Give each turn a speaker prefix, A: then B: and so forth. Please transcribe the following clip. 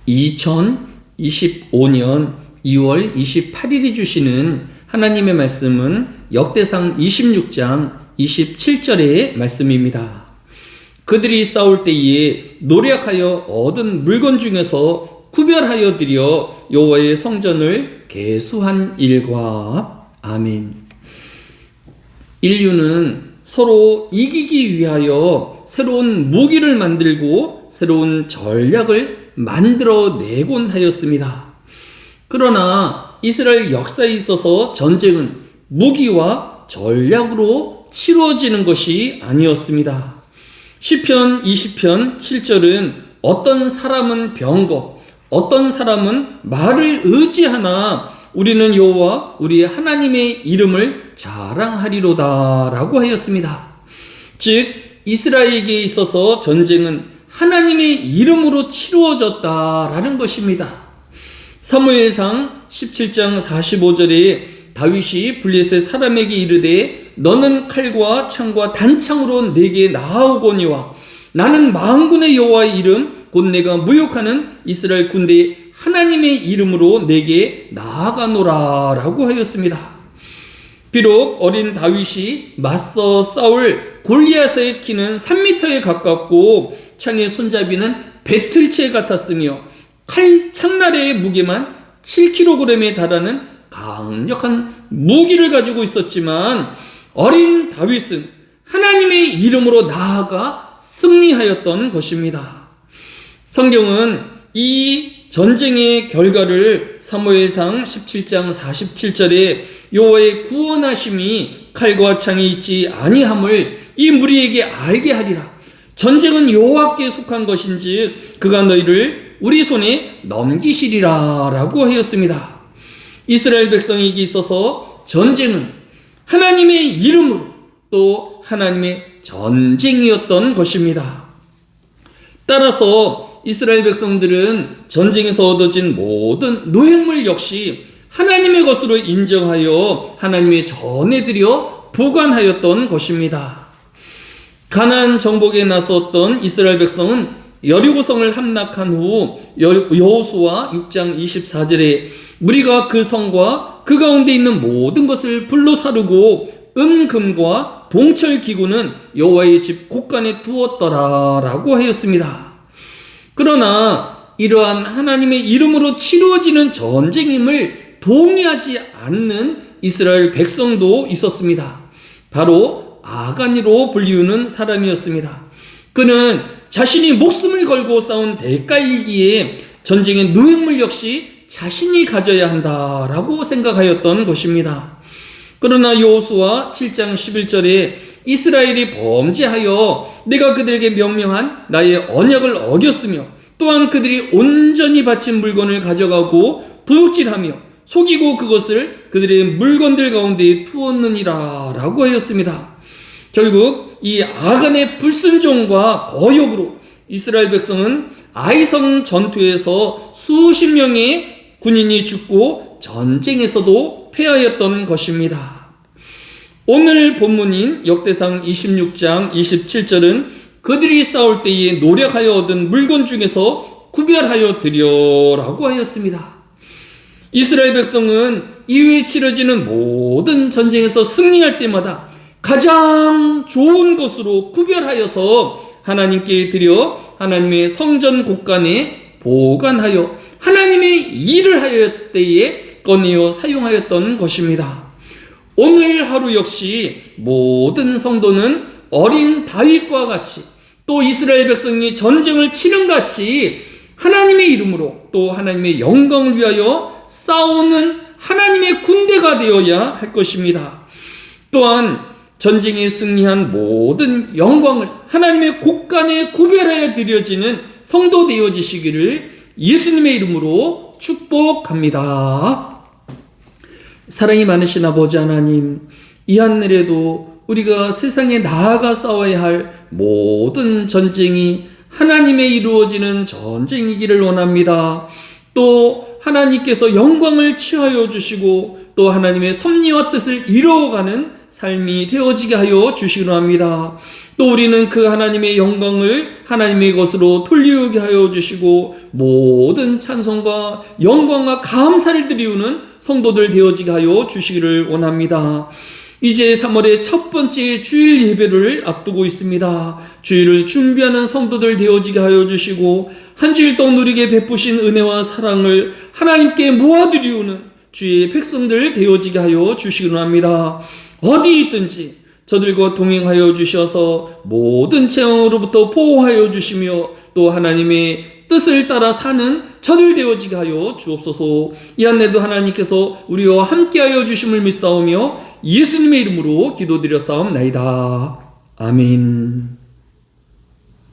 A: 2025년 2월 28일이 주시는 하나님의 말씀은 역대상 26장 27절의 말씀입니다. 그들이 싸울 때에 노력하여 얻은 물건 중에서 구별하여 드려 여호와의 성전을 계수한 일과. 아멘. 인류는 서로 이기기 위하여 새로운 무기를 만들고 새로운 전략을 만들어내곤 하였습니다. 그러나 이스라엘 역사에 있어서 전쟁은 무기와 전략으로 치루어지는 것이 아니었습니다. 시편 20편 7절은 어떤 사람은 병거, 어떤 사람은 말을 의지하나 우리는 여호와 우리 하나님의 이름을 자랑하리로다 라고 하였습니다. 즉 이스라엘에게 있어서 전쟁은 하나님의 이름으로 치루어졌다라는 것입니다. 사무엘상 17장 45절에 다윗이 블레셋 사람에게 이르되 너는 칼과 창과 단창으로 내게 나아오거니와 나는 만군의 여호와의 이름 곧 내가 모욕하는 이스라엘 군대의 하나님의 이름으로 내게 나아가노라 라고 하였습니다. 비록 어린 다윗이 맞서 싸울 골리앗의 키는 3m에 가깝고 창의 손잡이는 배틀채 같았으며 칼 창나래의 무게만 7kg에 달하는 강력한 무기를 가지고 있었지만 어린 다윗은 하나님의 이름으로 나아가 승리하였던 것입니다. 성경은 이 전쟁의 결과를 사무엘상 17장 47절에 여호와의 구원하심이 칼과 창이 있지 아니함을 이 무리에게 알게 하리라. 전쟁은 여호와께 속한 것인즉 그가 너희를 우리 손에 넘기시리라 라고 하였습니다. 이스라엘 백성에게 있어서 전쟁은 하나님의 이름으로 또 하나님의 전쟁이었던 것입니다. 따라서 이스라엘 백성들은 전쟁에서 얻어진 모든 노획물 역시 하나님의 것으로 인정하여 하나님의 전해드려 보관하였던 것입니다. 가나안 정복에 나섰던 이스라엘 백성은 여리고성을 함락한 후 여호수아 6장 24절에 무리가 그 성과 그 가운데 있는 모든 것을 불로 사르고 금과 동철 기구는 여호와의 집 곳간에 두었더라 라고 하였습니다. 그러나 이러한 하나님의 이름으로 치루어지는 전쟁임을 동의하지 않는 이스라엘 백성도 있었습니다. 바로 아간이로 불리우는 사람이었습니다. 그는 자신이 목숨을 걸고 싸운 대가이기에 전쟁의 노획물 역시 자신이 가져야 한다라고 생각하였던 것입니다. 그러나 여호수아 7장 11절에 이스라엘이 범죄하여 내가 그들에게 명령한 나의 언약을 어겼으며 또한 그들이 온전히 바친 물건을 가져가고 도둑질하며 속이고 그것을 그들의 물건들 가운데 두었느니라 라고 하였습니다. 결국 이 아간의 불순종과 거역으로 이스라엘 백성은 아이성 전투에서 수십 명의 군인이 죽고 전쟁에서도 패하였던 것입니다. 오늘 본문인 역대상 26장 27절은 그들이 싸울 때에 노력하여 얻은 물건 중에서 구별하여 드려라고 하였습니다. 이스라엘 백성은 이후에 치러지는 모든 전쟁에서 승리할 때마다 가장 좋은 것으로 구별하여서 하나님께 드려 하나님의 성전 곳간에 보관하여 하나님의 일을 하였을 때에 꺼내어 사용하였던 것입니다. 오늘 하루 역시 모든 성도는 어린 다윗과 같이 또 이스라엘 백성이 전쟁을 치른 같이 하나님의 이름으로 또 하나님의 영광을 위하여 싸우는 하나님의 군대가 되어야 할 것입니다. 또한 전쟁에 승리한 모든 영광을 하나님의 곳간에 구별하여 드려지는 성도 되어지시기를 예수님의 이름으로 축복합니다. 사랑이 많으신 아버지 하나님, 이 하늘에도 우리가 세상에 나아가 싸워야 할 모든 전쟁이 하나님의 이루어지는 전쟁이기를 원합니다. 또 하나님께서 영광을 취하여 주시고 또 하나님의 섭리와 뜻을 이루어가는 삶이 되어지게 하여 주시기로 합니다. 또 우리는 그 하나님의 영광을 하나님의 것으로 돌리게 하여 주시고 모든 찬송과 영광과 감사를 드리우는 성도들 되어지게 하여 주시기를 원합니다. 이제 3월의 첫 번째 주일 예배를 앞두고 있습니다. 주일을 준비하는 성도들 되어지게 하여 주시고 한 주일 동안 우리에게 베푸신 은혜와 사랑을 하나님께 모아드리우는 주의 백성들 되어지게 하여 주시기를 합니다. 어디 있든지 저들과 동행하여 주셔서 모든 재앙으로부터 보호하여 주시며 또 하나님의 뜻을 따라 사는 저들 되어지게 하여 주옵소서. 이 안에도 하나님께서 우리와 함께하여 주심을 믿사오며 예수님의 이름으로 기도드렸사옵나이다. 아멘.